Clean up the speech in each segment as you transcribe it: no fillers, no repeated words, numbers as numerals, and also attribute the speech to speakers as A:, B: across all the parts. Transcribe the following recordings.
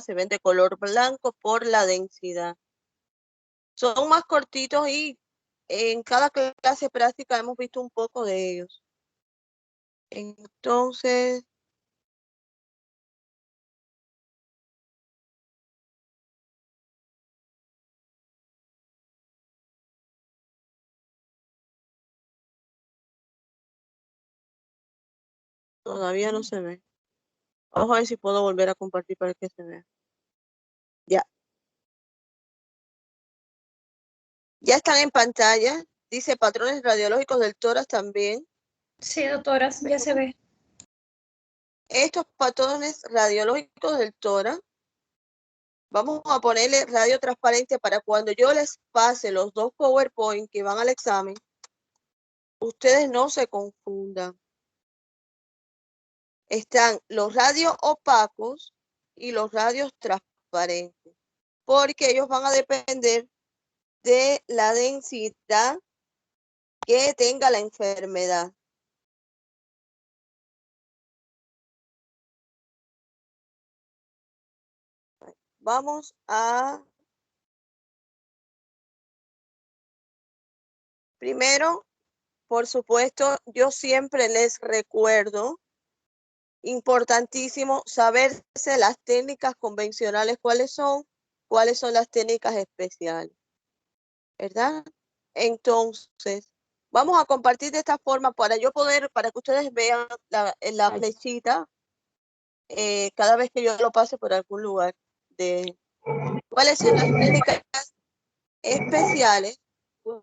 A: se ven de color blanco por la densidad. Son más cortitos y en cada clase práctica hemos visto un poco de ellos. Entonces, todavía no se ve. Vamos a ver si puedo volver a compartir para que se vea. Ya. Ya están en pantalla. Dice patrones radiológicos del tórax también.
B: Sí, doctora, ya se ve.
A: Estos patrones radiológicos del tórax, vamos a ponerle radio transparente para cuando yo les pase los dos PowerPoint que van al examen, ustedes no se confundan. Están los radios opacos y los radios transparentes, porque ellos van a depender de la densidad que tenga la enfermedad. Vamos a... Primero, por supuesto, yo siempre les recuerdo, importantísimo, saberse las técnicas convencionales, cuáles son las técnicas especiales, ¿verdad? Entonces, vamos a compartir de esta forma para que ustedes vean la flechita cada vez que yo lo pase por algún lugar de cuáles son las técnicas especiales,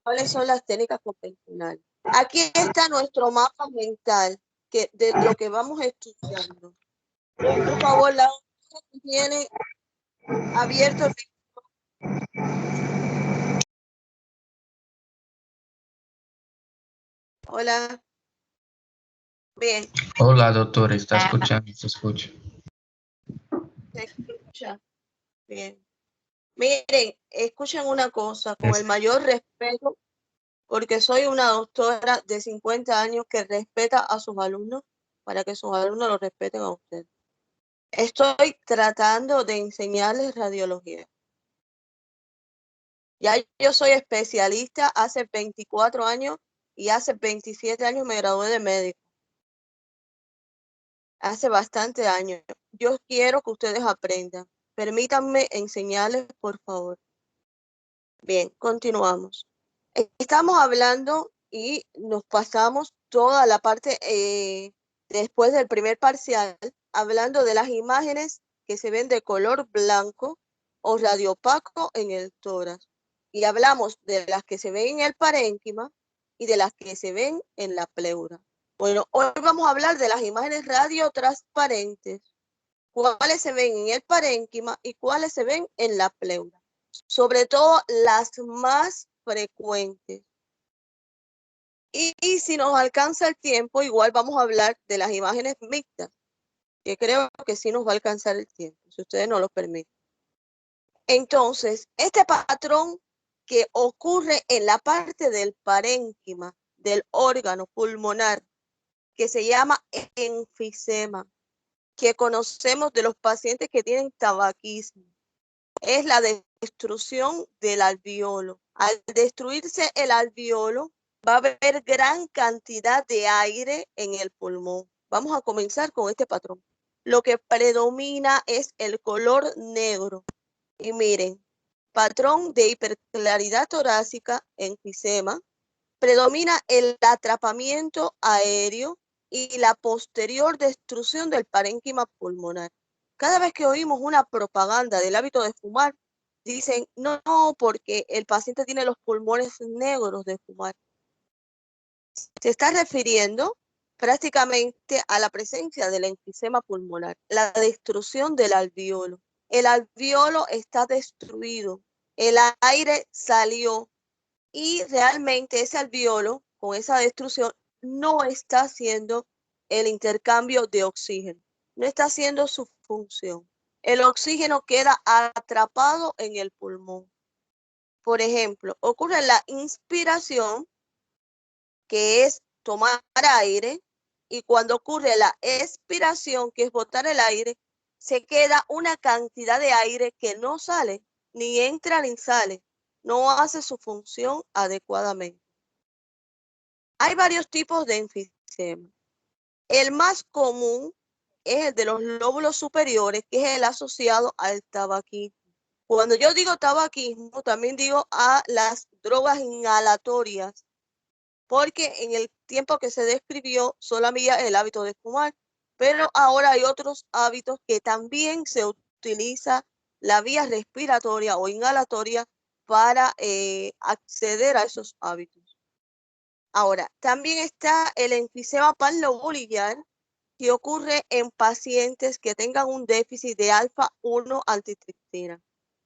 A: cuáles son las técnicas convencionales. Aquí está nuestro mapa mental de lo que vamos estudiando. Por favor, la que tiene abierto el... Hola. Bien.
C: Hola, doctor, ¿está escuchando? ¿Se escucha?
A: ¿Se escucha? Bien. Miren, escuchen una cosa, con el mayor respeto, porque soy una doctora de 50 años que respeta a sus alumnos para que sus alumnos lo respeten a usted. Estoy tratando de enseñarles radiología. Ya yo soy especialista hace 24 años y hace 27 años me gradué de médico. Hace bastante años. Yo quiero que ustedes aprendan. Permítanme enseñarles, por favor. Bien, continuamos. Estamos hablando y nos pasamos toda la parte después del primer parcial, hablando de las imágenes que se ven de color blanco o radiopaco en el tórax. Y hablamos de las que se ven en el parénquima y de las que se ven en la pleura. Bueno, hoy vamos a hablar de las imágenes radiotransparentes, cuáles se ven en el parénquima y cuáles se ven en la pleura. Sobre todo las más frecuentes. Y si nos alcanza el tiempo, igual vamos a hablar de las imágenes mixtas, que creo que sí nos va a alcanzar el tiempo, si ustedes nos lo permiten. Entonces, este patrón que ocurre en la parte del parénquima del órgano pulmonar, que se llama enfisema, que conocemos de los pacientes que tienen tabaquismo, es la destrucción del alveolo. Al destruirse el alveolo, va a haber gran cantidad de aire en el pulmón. Vamos a comenzar con este patrón. Lo que predomina es el color negro. Y miren, patrón de hiperclaridad torácica, enfisema, predomina el atrapamiento aéreo y la posterior destrucción del parénquima pulmonar. Cada vez que oímos una propaganda del hábito de fumar, dicen, no, porque el paciente tiene los pulmones negros de fumar. Se está refiriendo prácticamente a la presencia del enfisema pulmonar, la destrucción del alveolo. El alveolo está destruido, el aire salió y realmente ese alveolo, con esa destrucción, no está haciendo el intercambio de oxígeno, no está haciendo su función. El oxígeno queda atrapado en el pulmón. Por ejemplo, ocurre la inspiración, que es tomar aire, y cuando ocurre la expiración, que es botar el aire, se queda una cantidad de aire que no sale, ni entra ni sale, no hace su función adecuadamente. Hay varios tipos de enfisema. El más común es el de los lóbulos superiores, que es el asociado al tabaquismo. Cuando yo digo tabaquismo, también digo a las drogas inhalatorias, porque en el tiempo que se describió solo había el hábito de fumar, pero ahora hay otros hábitos que también se utiliza la vía respiratoria o inhalatoria para acceder a esos hábitos. Ahora, también está el enfisema panlobular, que ocurre en pacientes que tengan un déficit de alfa-1 antitripsina.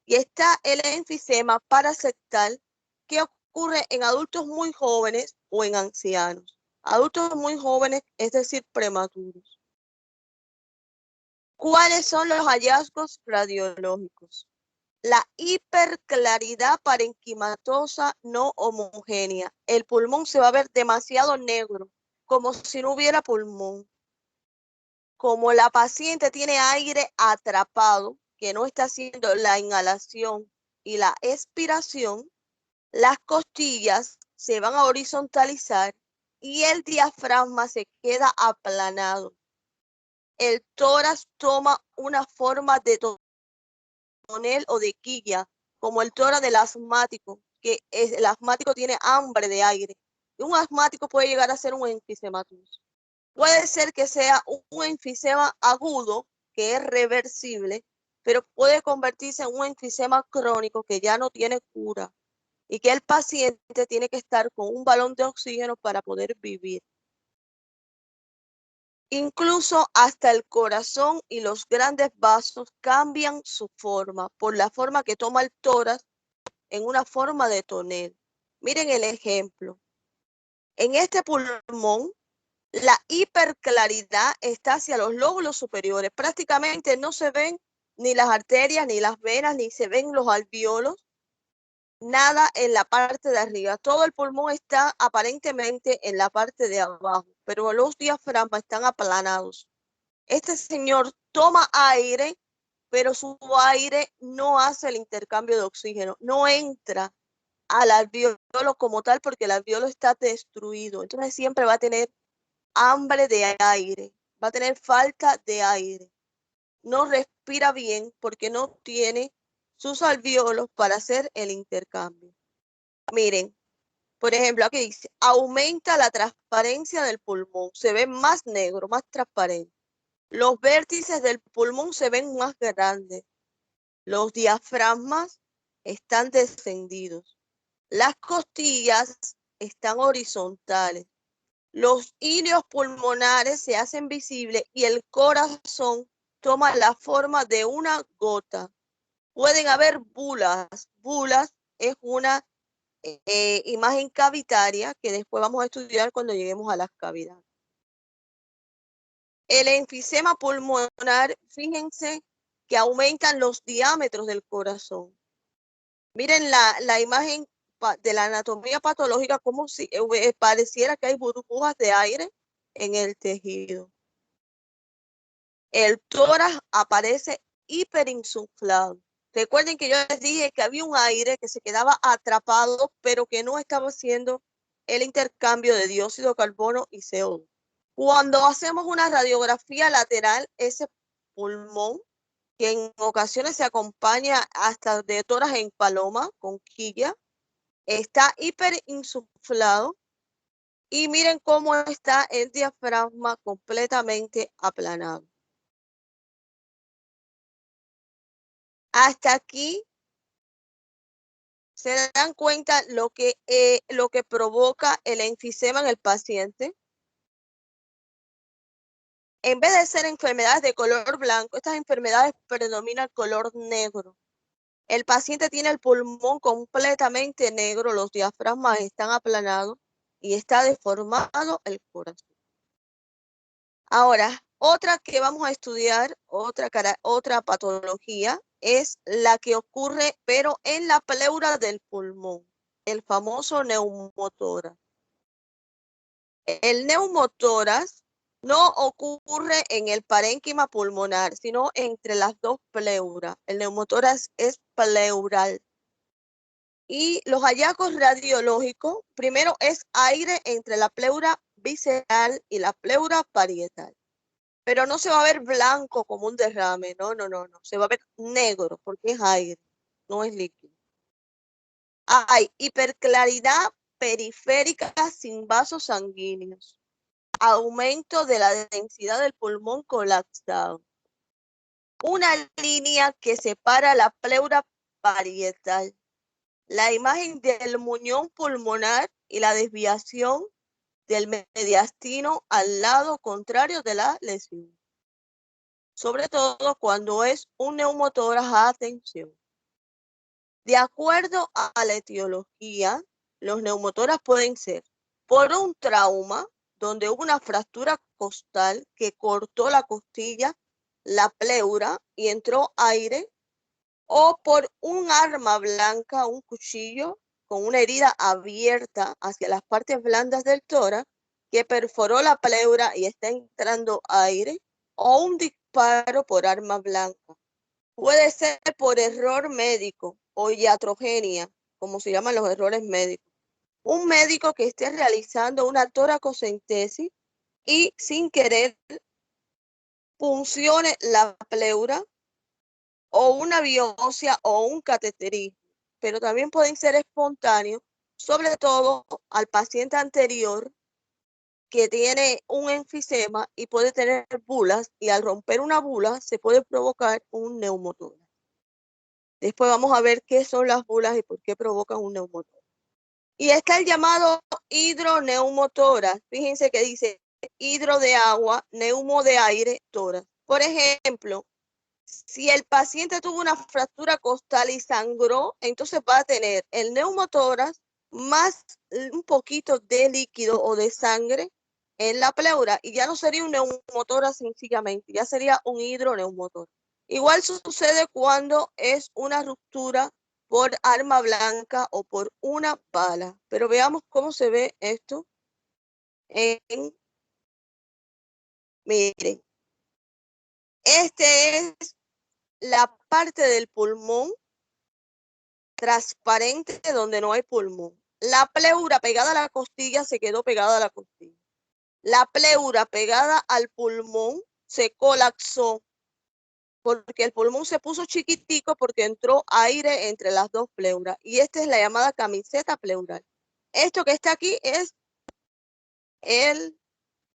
A: Y está el enfisema parasectal, que ocurre en adultos muy jóvenes o en ancianos. Adultos muy jóvenes, es decir, prematuros. ¿Cuáles son los hallazgos radiológicos? La hiperclaridad parenquimatosa no homogénea. El pulmón se va a ver demasiado negro, como si no hubiera pulmón. Como la paciente tiene aire atrapado, que no está haciendo la inhalación y la expiración, las costillas se van a horizontalizar y el diafragma se queda aplanado. El tórax toma una forma de tonel o de quilla, como el tórax del asmático, que el asmático tiene hambre de aire. Y un asmático puede llegar a ser un enfisematus. Puede ser que sea un enfisema agudo, que es reversible, pero puede convertirse en un enfisema crónico que ya no tiene cura y que el paciente tiene que estar con un balón de oxígeno para poder vivir. Incluso hasta el corazón y los grandes vasos cambian su forma por la forma que toma el tórax en una forma de tonel. Miren el ejemplo. En este pulmón, la hiperclaridad está hacia los lóbulos superiores. Prácticamente no se ven ni las arterias, ni las venas, ni se ven los alvéolos. Nada en la parte de arriba. Todo el pulmón está aparentemente en la parte de abajo, pero los diafragmas están aplanados. Este señor toma aire, pero su aire no hace el intercambio de oxígeno, no entra al alvéolo como tal porque el alvéolo está destruido. Entonces siempre va a tener hambre de aire, va a tener falta de aire. No respira bien porque no tiene sus alvéolos para hacer el intercambio. Miren, por ejemplo, aquí dice, aumenta la transparencia del pulmón, se ve más negro, más transparente. Los vértices del pulmón se ven más grandes. Los diafragmas están descendidos. Las costillas están horizontales. Los hilios pulmonares se hacen visibles y el corazón toma la forma de una gota. Pueden haber bulas. Bulas es una imagen cavitaria que después vamos a estudiar cuando lleguemos a las cavidades. El enfisema pulmonar, fíjense que aumentan los diámetros del corazón. Miren la imagen de la anatomía patológica, como si pareciera que hay burbujas de aire en el tejido. El tórax aparece hiperinsuflado. Recuerden que yo les dije que había un aire que se quedaba atrapado, pero que no estaba haciendo el intercambio de dióxido de carbono y CO2. Cuando hacemos una radiografía lateral, ese pulmón, que en ocasiones se acompaña hasta de tórax en paloma, con quilla, está hiperinsuflado. Y miren cómo está el diafragma completamente aplanado. Hasta aquí se dan cuenta lo que provoca el enfisema en el paciente. En vez de ser enfermedades de color blanco, estas enfermedades predominan el color negro. El paciente tiene el pulmón completamente negro, los diafragmas están aplanados y está deformado el corazón. Ahora, otra que vamos a estudiar, otra patología, es la que ocurre, pero en la pleura del pulmón, el famoso neumotórax. El neumotórax No ocurre en el parénquima pulmonar, sino entre las dos pleuras. El neumotórax es pleural. Y los hallazgos radiológicos, primero es aire entre la pleura visceral y la pleura parietal. Pero no se va a ver blanco como un derrame, no. Se va a ver negro porque es aire, no es líquido. Hay hiperclaridad periférica sin vasos sanguíneos. Aumento de la densidad del pulmón colapsado. Una línea que separa la pleura parietal. La imagen del muñón pulmonar y la desviación del mediastino al lado contrario de la lesión. Sobre todo cuando es un neumotórax, atención. De acuerdo a la etiología, los neumotórax pueden ser por un trauma, donde hubo una fractura costal que cortó la costilla, la pleura y entró aire, o por un arma blanca, un cuchillo con una herida abierta hacia las partes blandas del tórax que perforó la pleura y está entrando aire, o un disparo por arma blanca. Puede ser por error médico o iatrogenia, como se llaman los errores médicos. Un médico que esté realizando una toracocentesis y sin querer puncione la pleura, o una biopsia o un cateterismo, pero también pueden ser espontáneos, sobre todo al paciente anterior que tiene un enfisema y puede tener bulas, y al romper una bula se puede provocar un neumotórax. Después vamos a ver qué son las bulas y por qué provocan un neumotórax. Y está el llamado hidroneumotórax. Fíjense que dice hidro de agua, neumo de aire, tórax. Por ejemplo, si el paciente tuvo una fractura costal y sangró, entonces va a tener el neumotórax más un poquito de líquido o de sangre en la pleura, y ya no sería un neumotórax sencillamente, ya sería un hidroneumotórax. Igual sucede cuando es una ruptura por arma blanca o por una bala. Pero veamos cómo se ve esto. Miren, este es la parte del pulmón transparente donde no hay pulmón. La pleura pegada a la costilla se quedó pegada a la costilla. La pleura pegada al pulmón se colapsó porque el pulmón se puso chiquitico porque entró aire entre las dos pleuras. Y esta es la llamada camiseta pleural. Esto que está aquí es el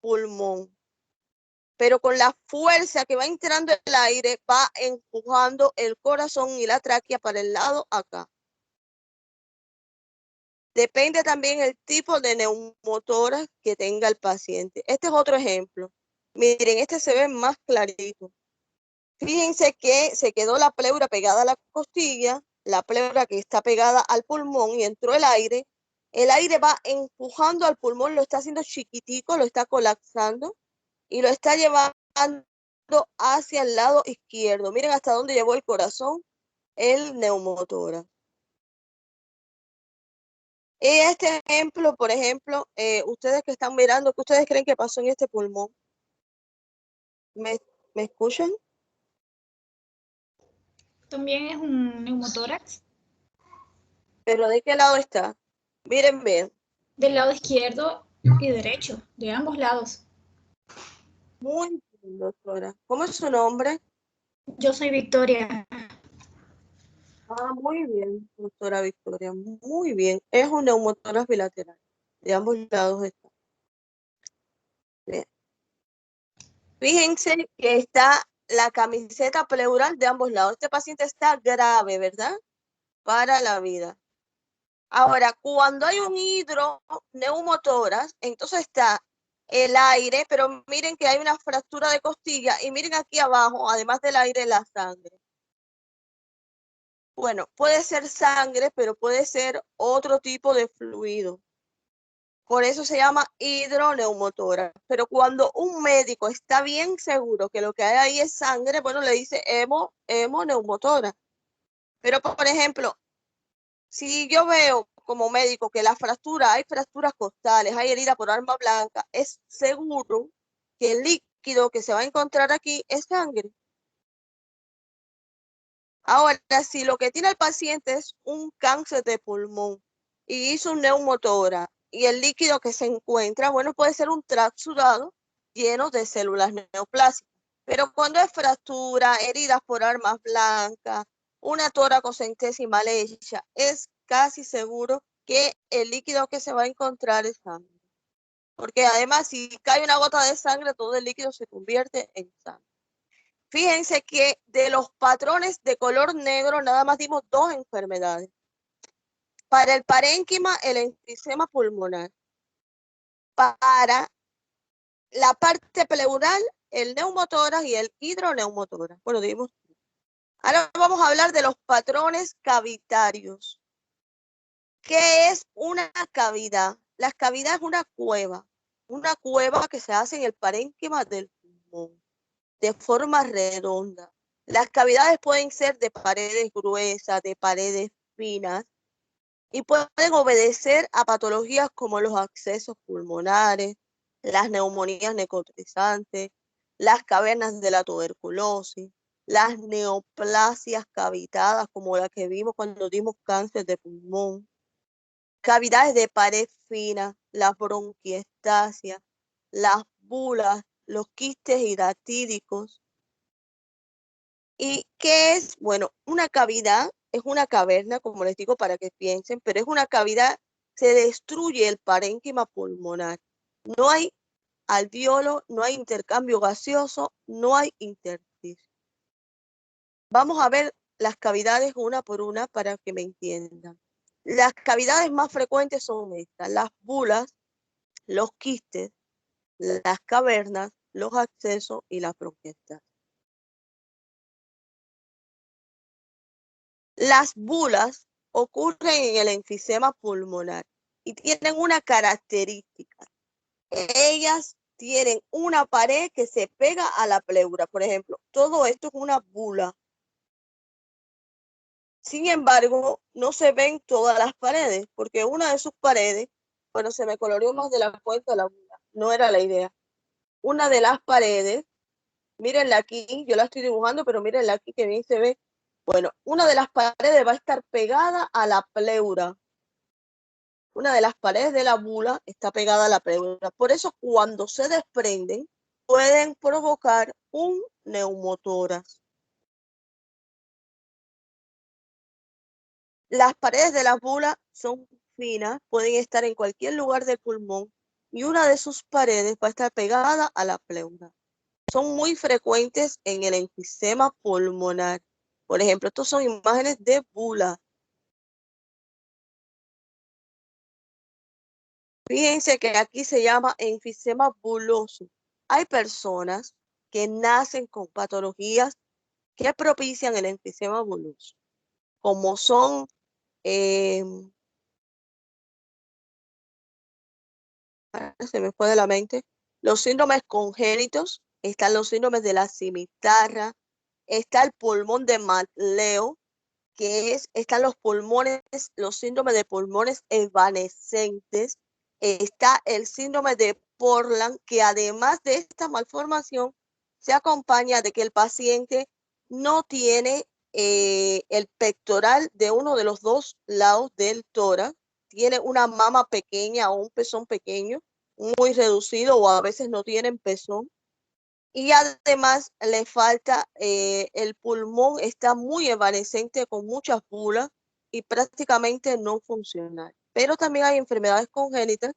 A: pulmón. Pero con la fuerza que va entrando el aire, va empujando el corazón y la tráquea para el lado acá. Depende también el tipo de neumotórax que tenga el paciente. Este es otro ejemplo. Miren, este se ve más clarito. Fíjense que se quedó la pleura pegada a la costilla, la pleura que está pegada al pulmón, y entró el aire. El aire va empujando al pulmón, lo está haciendo chiquitico, lo está colapsando y lo está llevando hacia el lado izquierdo. Miren hasta dónde llevó el corazón el neumotórax. Este ejemplo, por ejemplo, ustedes que están mirando, ¿qué ustedes creen que pasó en este pulmón? ¿Me escuchan?
B: También es un neumotórax.
A: ¿Pero de qué lado está? Miren bien.
B: Del lado izquierdo y derecho, de ambos lados.
A: Muy bien, doctora. ¿Cómo es su nombre?
B: Yo soy Victoria.
A: Ah, muy bien, doctora Victoria. Muy bien. Es un neumotórax bilateral. De ambos lados está. Bien. Fíjense que está la camiseta pleural de ambos lados. Este paciente está grave, ¿verdad? Para la vida. Ahora, cuando hay un hidroneumotórax, entonces está el aire, pero miren que hay una fractura de costilla, y miren aquí abajo, además del aire, la sangre. Bueno, puede ser sangre, pero puede ser otro tipo de fluido. Por eso se llama hidroneumotórax. Pero cuando un médico está bien seguro que lo que hay ahí es sangre, bueno, le dice hemoneumotórax. Pero, por ejemplo, si yo veo como médico que la fractura, hay fracturas costales, hay herida por arma blanca, es seguro que el líquido que se va a encontrar aquí es sangre. Ahora, si lo que tiene el paciente es un cáncer de pulmón y hizo un neumotórax y el líquido que se encuentra, bueno, puede ser un tracto sudado lleno de células neoplásicas. Pero cuando es fractura, heridas por armas blancas, una toracocentesi mal hecha, es casi seguro que el líquido que se va a encontrar es sangre. Porque además, si cae una gota de sangre, todo el líquido se convierte en sangre. Fíjense que de los patrones de color negro nada más dimos 2 enfermedades. Para el parénquima, el enfisema pulmonar. Para la parte pleural, el neumotórax y el hidroneumotórax. Bueno, dimos. Ahora vamos a hablar de los patrones cavitarios. ¿Qué es una cavidad? La cavidad es una cueva que se hace en el parénquima del pulmón, de forma redonda. Las cavidades pueden ser de paredes gruesas, de paredes finas, y pueden obedecer a patologías como los abscesos pulmonares, las neumonías necrotizantes, las cavernas de la tuberculosis, las neoplasias cavitadas, como la que vimos cuando dimos cáncer de pulmón, cavidades de pared fina, las bronquiectasias, las bulas, los quistes hidratídicos. ¿Y qué es? Bueno, una cavidad es una caverna, como les digo, para que piensen, pero es una cavidad, se destruye el parénquima pulmonar. No hay alveolo, no hay intercambio gaseoso, no hay intersticio. Vamos a ver las cavidades una por una para que me entiendan. Las cavidades más frecuentes son estas: las bulas, los quistes, las cavernas, los abscesos y las bronquiectasias. Las bulas ocurren en el enfisema pulmonar y tienen una característica. Ellas tienen una pared que se pega a la pleura. Por ejemplo, todo esto es una bula. Sin embargo, no se ven todas las paredes, porque una de sus paredes, bueno, se me coloreó más de la cuenta la bula, no era la idea. Una de las paredes, mírenla aquí, yo la estoy dibujando, pero mírenla aquí que bien se ve. Bueno, una de las paredes va a estar pegada a la pleura. Una de las paredes de la bula está pegada a la pleura. Por eso, cuando se desprenden, pueden provocar un neumotórax. Las paredes de la bula son finas, pueden estar en cualquier lugar del pulmón y una de sus paredes va a estar pegada a la pleura. Son muy frecuentes en el enfisema pulmonar. Por ejemplo, estos son imágenes de bula. Fíjense que aquí se llama enfisema buloso. Hay personas que nacen con patologías que propician el enfisema buloso, como son se me fue de la mente, los síndromes congénitos, están los síndromes de la cimitarra, está el pulmón de Matleo, están los pulmones, los síndromes de pulmones evanescentes, está el síndrome de Portland, que además de esta malformación, se acompaña de que el paciente no tiene el pectoral de uno de los dos lados del tórax, tiene una mama pequeña o un pezón pequeño, muy reducido, o a veces no tienen pezón. Y además le falta, el pulmón está muy evanescente con muchas bulas y prácticamente no funcional. Pero también hay enfermedades congénitas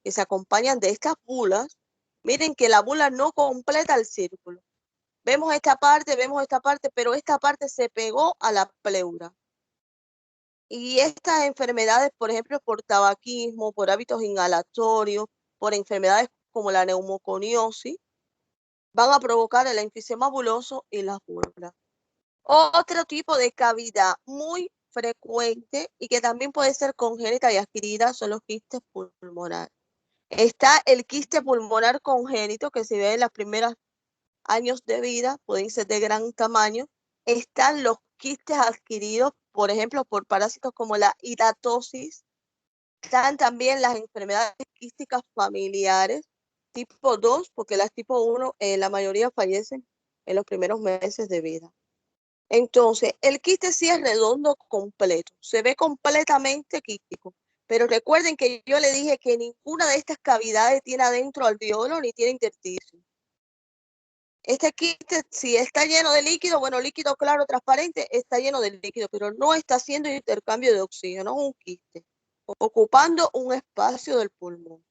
A: que se acompañan de estas bulas. Miren que la bula no completa el círculo. Vemos esta parte, pero esta parte se pegó a la pleura. Y estas enfermedades, por ejemplo, por tabaquismo, por hábitos inhalatorios, por enfermedades como la neumoconiosis, van a provocar el enfisema buloso y las bulas. Otro tipo de cavidad muy frecuente y que también puede ser congénita y adquirida son los quistes pulmonares. Está el quiste pulmonar congénito, que se ve en los primeros años de vida, pueden ser de gran tamaño. Están los quistes adquiridos, por ejemplo, por parásitos como la hidatosis. Están también las enfermedades quísticas familiares, tipo 2, porque las tipo 1, la mayoría fallecen en los primeros meses de vida. Entonces, el quiste sí es redondo completo, se ve completamente quístico, pero recuerden que yo le dije que ninguna de estas cavidades tiene adentro alveolo ni tiene intersticio. Este quiste, si está lleno de líquido, bueno, líquido claro, transparente, está lleno de líquido, pero no está haciendo intercambio de oxígeno, es un quiste, ocupando un espacio del pulmón.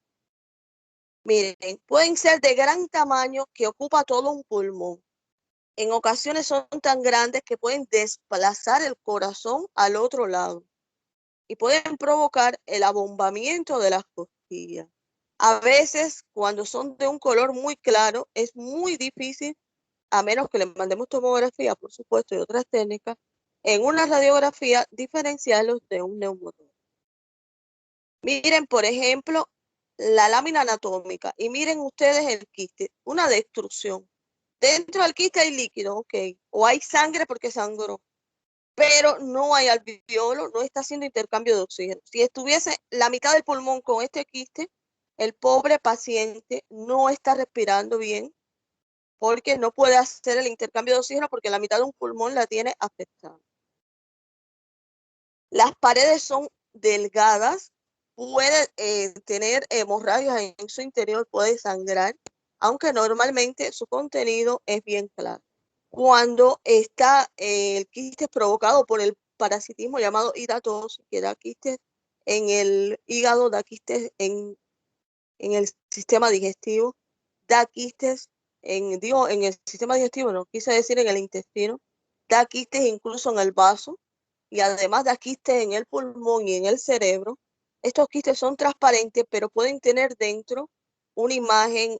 A: Miren, pueden ser de gran tamaño que ocupa todo un pulmón. En ocasiones son tan grandes que pueden desplazar el corazón al otro lado y pueden provocar el abombamiento de las costillas. A veces, cuando son de un color muy claro, es muy difícil, a menos que le mandemos tomografía, por supuesto, y otras técnicas, en una radiografía, diferenciarlos de un neumotórax. Miren, por ejemplo, la lámina anatómica y miren ustedes el quiste, una destrucción. Dentro del quiste hay líquido, ok, o hay sangre porque sangró, pero no hay alveolo, no está haciendo intercambio de oxígeno. Si estuviese la mitad del pulmón con este quiste, el pobre paciente no está respirando bien porque no puede hacer el intercambio de oxígeno porque la mitad de un pulmón la tiene afectada. Las paredes son delgadas, puede tener hemorragias en su interior, puede sangrar, aunque normalmente su contenido es bien claro. Cuando está el quiste provocado por el parasitismo llamado hidatosis, que da quistes en el hígado, da quistes en el sistema digestivo, da quistes en el sistema digestivo, no quise decir en el intestino, da quistes incluso en el vaso y además da quistes en el pulmón y en el cerebro. Estos quistes son transparentes, pero pueden tener dentro una imagen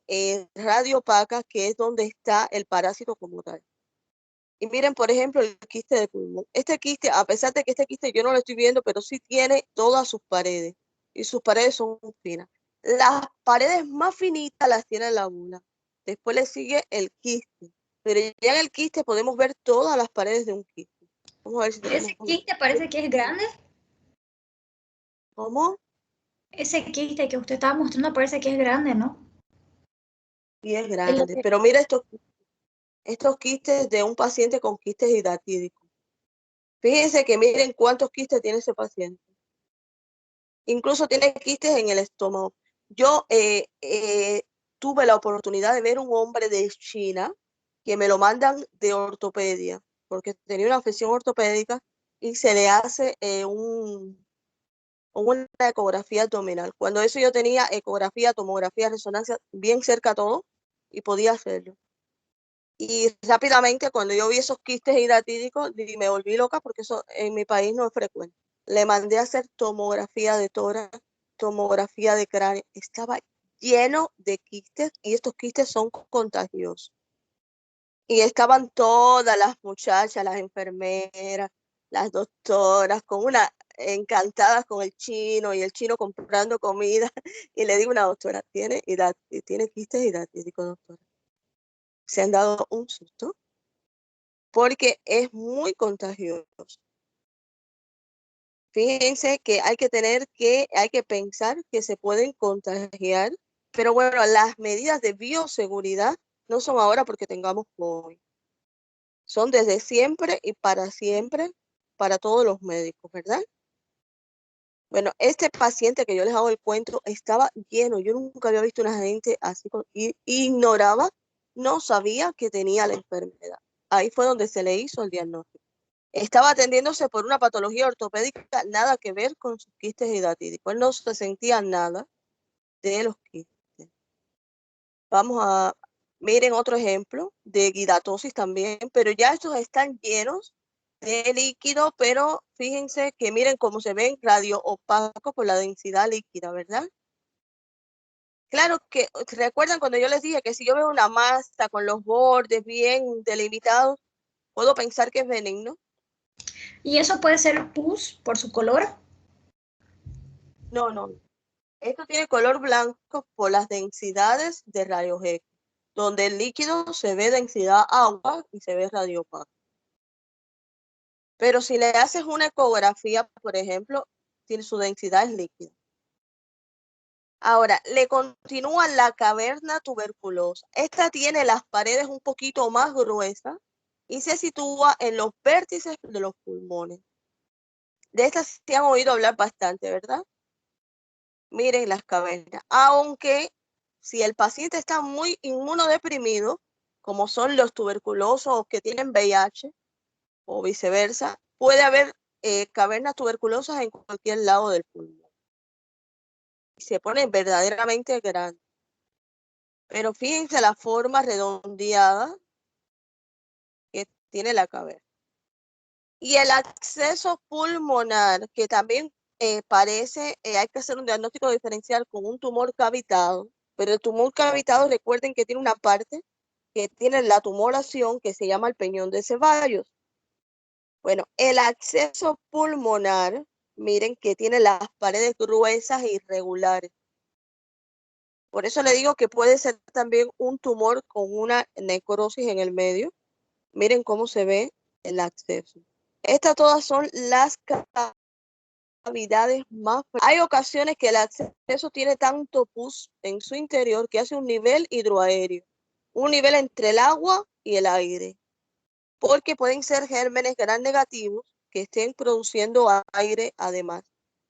A: radiopaca que es donde está el parásito como tal. Y miren, por ejemplo, el quiste de pulmón. Este quiste, a pesar de que este quiste yo no lo estoy viendo, pero sí tiene todas sus paredes. Y sus paredes son finas. Las paredes más finitas las tiene la bula. Después le sigue el quiste. Pero ya en el quiste podemos ver todas las paredes de un quiste. Vamos a ver si tenemos
B: Ese quiste parece que es grande.
A: ¿Cómo?
B: Ese quiste que usted estaba mostrando parece que es grande, ¿no?
A: Y es
B: Es lo
A: grande.
B: que-
A: Pero mira estos quistes de un paciente con quistes hidatídicos. Fíjense que miren cuántos quistes tiene ese paciente. Incluso tiene quistes en el estómago. Yo tuve la oportunidad de ver un hombre de China que me lo mandan de ortopedia, porque tenía una afección ortopédica y se le hace una ecografía abdominal. Cuando eso yo tenía ecografía, tomografía, resonancia, bien cerca todo y podía hacerlo. Y rápidamente cuando yo vi esos quistes hidatídicos, me volví loca porque eso en mi país no es frecuente. Le mandé a hacer tomografía de tórax, tomografía de cráneo. Estaba lleno de quistes y estos quistes son contagiosos. Y estaban todas las muchachas, las enfermeras, las doctoras, con una encantadas con el chino y el chino comprando comida. Y le digo a una doctora, tiene quistes hidatídicos, doctora. Se han dado un susto porque es muy contagioso. Fíjense que hay que pensar que se pueden contagiar, pero bueno, las medidas de bioseguridad no son ahora porque tengamos COVID, son desde siempre y para todos los médicos, ¿verdad? Bueno, este paciente que yo les hago el cuento estaba lleno, yo nunca había visto una gente así, y ignoraba, no sabía que tenía la enfermedad. Ahí fue donde se le hizo el diagnóstico. Estaba atendiéndose por una patología ortopédica, nada que ver con sus quistes hidatídicos. Él no se sentía nada de los quistes. Miren otro ejemplo de hidatosis también, pero ya estos están llenos de líquido, pero fíjense que miren cómo se ven radio opacos por la densidad líquida, ¿verdad? Claro que, ¿recuerdan cuando yo les dije que si yo veo una masa con los bordes bien delimitados, puedo pensar que es benigno?
B: Y eso puede ser pus por su color.
A: No, no. Esto tiene color blanco por las densidades de rayos X, donde el líquido se ve densidad agua y se ve radio opaco. Pero si le haces una ecografía, por ejemplo, tiene su densidad es líquida. Ahora, le continúa la caverna tuberculosa. Esta tiene las paredes un poquito más gruesas y se sitúa en los vértices de los pulmones. De estas se han oído hablar bastante, ¿verdad? Miren las cavernas. Aunque si el paciente está muy inmunodeprimido, como son los tuberculosos que tienen VIH o viceversa, puede haber cavernas tuberculosas en cualquier lado del pulmón. Se ponen verdaderamente grandes. Pero fíjense la forma redondeada que tiene la caverna. Y el acceso pulmonar, que también parece, hay que hacer un diagnóstico diferencial con un tumor cavitado, pero el tumor cavitado, recuerden que tiene una parte que tiene la tumoración que se llama el peñón de Ceballos. Bueno, el acceso pulmonar, miren que tiene las paredes gruesas e irregulares. Por eso le digo que puede ser también un tumor con una necrosis en el medio. Miren cómo se ve el acceso. Estas todas son las cavidades más. Hay ocasiones que el acceso tiene tanto pus en su interior que hace un nivel hidroaéreo, un nivel entre el agua y el aire, porque pueden ser gérmenes gram negativos que estén produciendo aire además.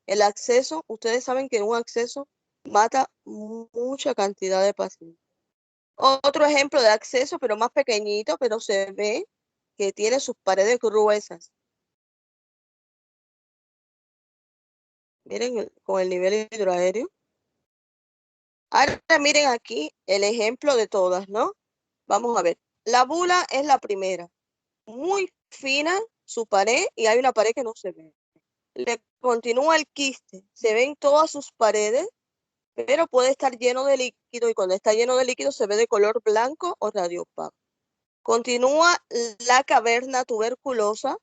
A: El acceso, ustedes saben que un acceso mata mucha cantidad de pacientes. Otro ejemplo de acceso, pero más pequeñito, pero se ve que tiene sus paredes gruesas. Miren con el nivel hidroaéreo. Ahora miren aquí el ejemplo de todas, ¿no? Vamos a ver. La bula es la primera. Muy fina su pared y hay una pared que no se ve. Le continúa el quiste. Se ven todas sus paredes, pero puede estar lleno de líquido y cuando está lleno de líquido se ve de color blanco o radiopaco. Continúa la caverna tuberculosa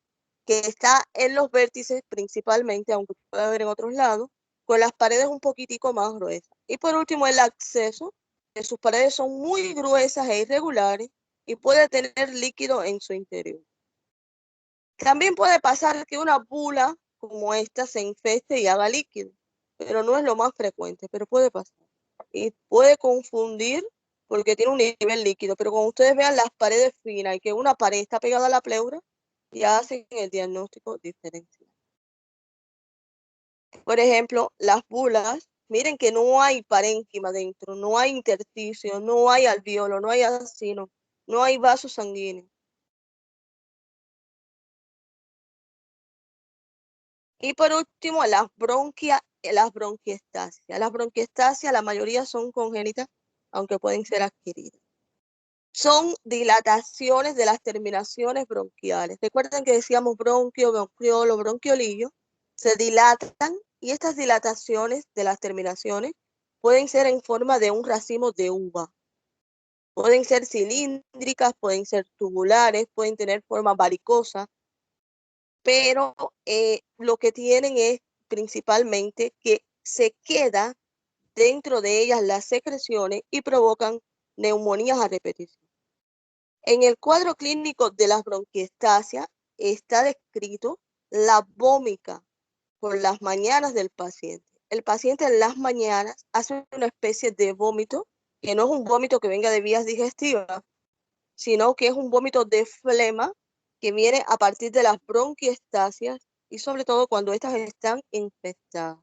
A: que está en los vértices principalmente, aunque puede haber en otros lados, con las paredes un poquitico más gruesas. Y por último, el acceso, que sus paredes son muy gruesas e irregulares y puede tener líquido en su interior. También puede pasar que una bula como esta se infeste y haga líquido, pero no es lo más frecuente, pero puede pasar. Y puede confundir porque tiene un nivel líquido, pero cuando ustedes vean las paredes finas y que una pared está pegada a la pleura, ya hacen el diagnóstico diferencial. Por ejemplo, las bulas, miren que no hay parénquima dentro, no hay intersticio, no hay alveolo, no hay acino, no hay vaso sanguíneo. Y por último, las bronquiestasias. Las bronquiestasias, la mayoría son congénitas, aunque pueden ser adquiridas. Son dilataciones de las terminaciones bronquiales. Recuerden que decíamos bronquio, bronquiolo, bronquiolillo. Se dilatan y estas dilataciones de las terminaciones pueden ser en forma de un racimo de uva. Pueden ser cilíndricas, pueden ser tubulares, pueden tener forma varicosa, pero lo que tienen es principalmente que se queda dentro de ellas las secreciones y provocan neumonías a repetición. En el cuadro clínico de las bronquiestasias está descrito la vómica por las mañanas del paciente. El paciente en las mañanas hace una especie de vómito, que no es un vómito que venga de vías digestivas, sino que es un vómito de flema que viene a partir de las bronquiestasias y sobre todo cuando estas están infectadas.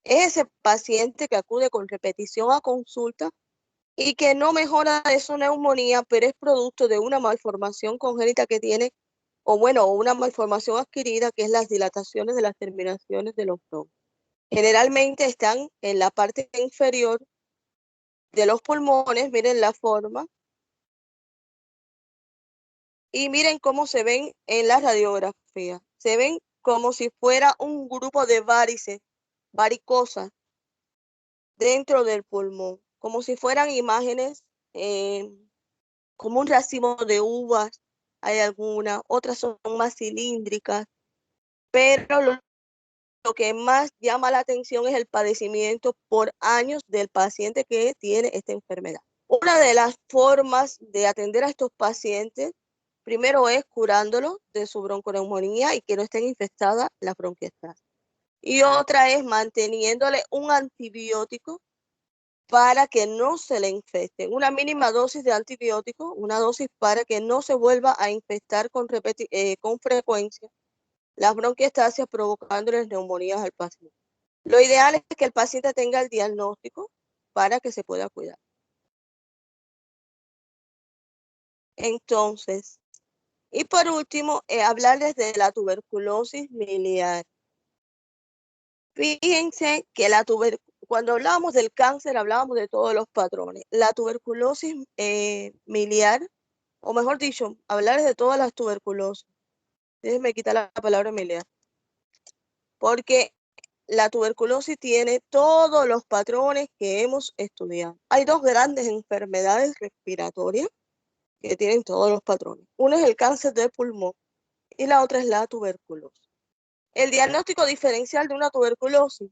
A: Es ese paciente que acude con repetición a consulta y que no mejora de su neumonía, pero es producto de una malformación congénita que tiene, o bueno, una malformación adquirida, que es las dilataciones de las terminaciones de los bronquios. Generalmente están en la parte inferior de los pulmones, miren la forma, y miren cómo se ven en la radiografía. Se ven como si fuera un grupo de varices, varicosas, dentro del pulmón, como si fueran imágenes, como un racimo de uvas, hay algunas, otras son más cilíndricas, pero lo que más llama la atención es el padecimiento por años del paciente que tiene esta enfermedad. Una de las formas de atender a estos pacientes, primero es curándolos de su bronconeumonía y que no estén infectadas las bronquiestasias. Y otra es manteniéndole un antibiótico para que no se le infecte. Una mínima dosis de antibiótico, una dosis para que no se vuelva a infectar con frecuencia las bronquiectasias, provocándoles neumonías al paciente. Lo ideal es que el paciente tenga el diagnóstico para que se pueda cuidar. Entonces, y por último, hablarles de la tuberculosis miliar. Fíjense que cuando hablábamos del cáncer, hablábamos de todos los patrones. La tuberculosis miliar, o mejor dicho, hablarles de todas las tuberculosis. Déjenme quitar la palabra miliar. Porque la tuberculosis tiene todos los patrones que hemos estudiado. Hay dos grandes enfermedades respiratorias que tienen todos los patrones. Una es el cáncer de pulmón y la otra es la tuberculosis. El diagnóstico diferencial de una tuberculosis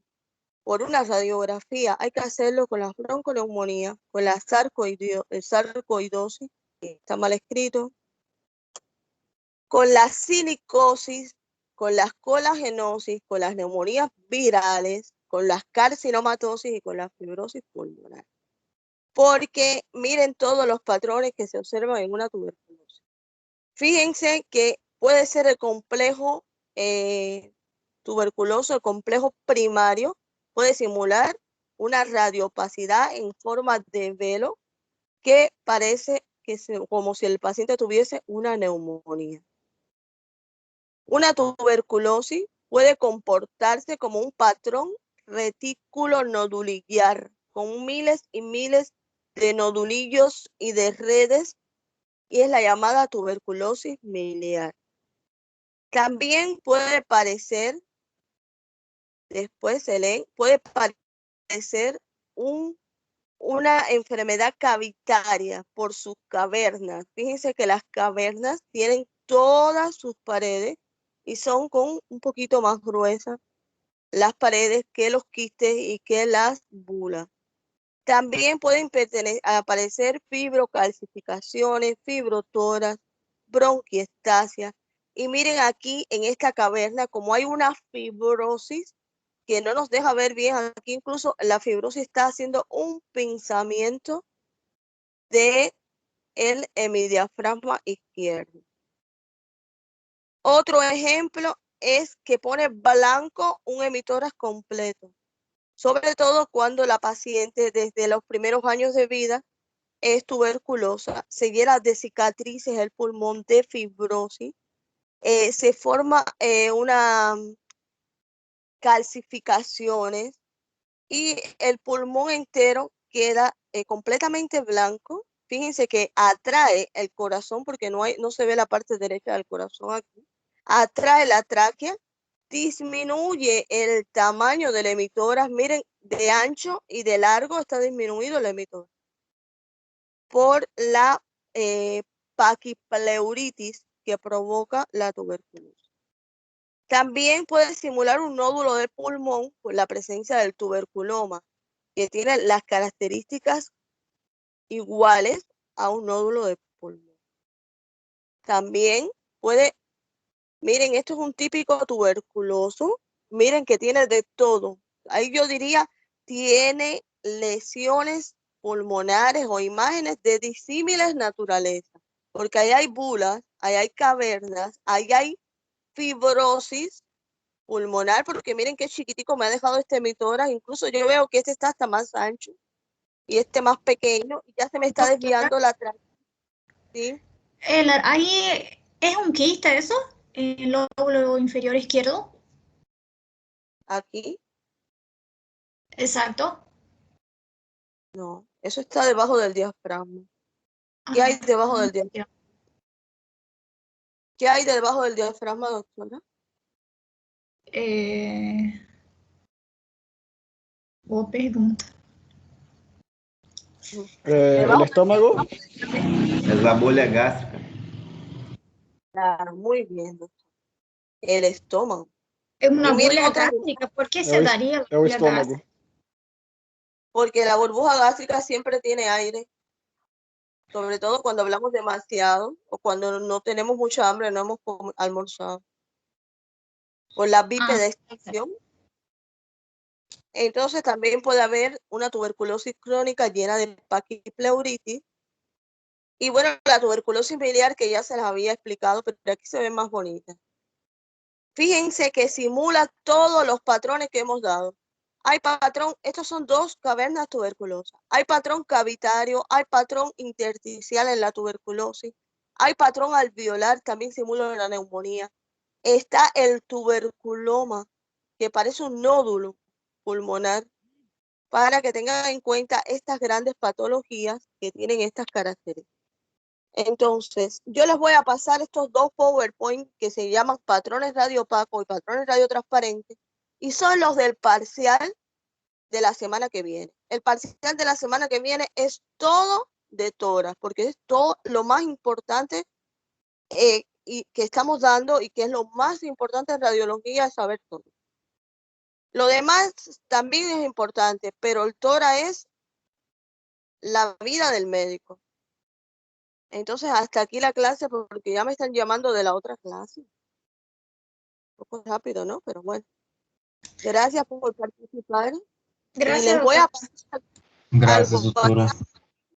A: por una radiografía hay que hacerlo con la bronconeumonía, con la sarcoidosis, que está mal escrito, con la silicosis, con las colagenosis, con las neumonías virales, con las carcinomatosis y con la fibrosis pulmonar. Porque miren todos los patrones que se observan en una tuberculosis. Fíjense que puede ser el complejo tuberculoso, el complejo primario, puede simular una radiopacidad en forma de velo que parece como si el paciente tuviese una neumonía. Una tuberculosis puede comportarse como un patrón retículo nodulinear, con miles y miles de nodulillos y de redes, y es la llamada tuberculosis miliar. También puede parecer, después se lee, puede parecer una enfermedad cavitaria por sus cavernas. Fíjense que las cavernas tienen todas sus paredes y son con un poquito más gruesas las paredes que los quistes y que las bulas. También pueden aparecer fibrocalcificaciones, fibrotoras, bronquiectasias. Y miren aquí en esta caverna como hay una fibrosis que no nos deja ver bien. Aquí incluso la fibrosis está haciendo un pinzamiento de el hemidiafragma izquierdo. Otro ejemplo es que pone blanco un hemitórax completo, sobre todo cuando la paciente desde los primeros años de vida es tuberculosa, se llena de cicatrices el pulmón, de fibrosis, se forma una calcificaciones y el pulmón entero queda completamente blanco. Fíjense que atrae el corazón porque no se ve la parte derecha del corazón aquí. Atrae la tráquea, disminuye el tamaño del emitórax. Miren, de ancho y de largo está disminuido el emitórax por la paquipleuritis que provoca la tuberculosis. También puede simular un nódulo de pulmón por la presencia del tuberculoma, que tiene las características iguales a un nódulo de pulmón. También miren, esto es un típico tuberculoso, miren que tiene de todo. Ahí yo diría, tiene lesiones pulmonares o imágenes de disímiles naturaleza, porque ahí hay bulas, ahí hay cavernas, ahí hay fibrosis pulmonar, porque miren qué chiquitico me ha dejado este emitórax. Incluso yo veo que este está hasta más ancho y este más pequeño, y ya se me está desviando la tráquea. ¿Sí?
B: Ahí es un quiste eso, el lóbulo inferior izquierdo.
A: Aquí,
B: Exacto.
A: no, eso está debajo del diafragma. ¿Qué hay debajo del diafragma? ¿Qué hay debajo del diafragma, doctora?
B: Boa pergunta.
D: El estómago.
E: Es la bola gástrica.
A: Claro, muy bien, doctor. El estómago.
B: Es una
A: Y miren
B: bola
A: otra,
B: gástrica. ¿Por qué se daría la
D: É o
B: bola
D: estômago.
B: gástrica?
A: porque la burbuja gástrica siempre tiene aire, sobre todo cuando hablamos demasiado o cuando no tenemos mucha hambre, no hemos almorzado. Por la bipedestación. Entonces también puede haber una tuberculosis crónica llena de paquipleuritis. Y bueno, la tuberculosis biliar que ya se las había explicado, pero aquí se ve más bonita. Fíjense que simula todos los patrones que hemos dado. Hay patrón, estos son dos cavernas tuberculosas. Hay patrón cavitario, hay patrón intersticial en la tuberculosis, hay patrón alveolar, también simula la neumonía. Está el tuberculoma, que parece un nódulo pulmonar, para que tengan en cuenta estas grandes patologías que tienen estas características. Entonces, yo les voy a pasar estos dos PowerPoint que se llaman patrones radioopacos y patrones radiotransparentes, y son los del parcial de la semana que viene. El parcial de la semana que viene es todo de tórax, porque es todo lo más importante y que estamos dando y que es lo más importante en radiología, es saber todo. Lo demás también es importante, pero el tórax es la vida del médico. Entonces, hasta aquí la clase, porque ya me están llamando de la otra clase. Un poco rápido, ¿no? Pero bueno. Gracias por participar.
B: Gracias,
A: Y les voy a
B: doctora.
A: pasar
C: Gracias,
A: al
C: doctora.
A: WhatsApp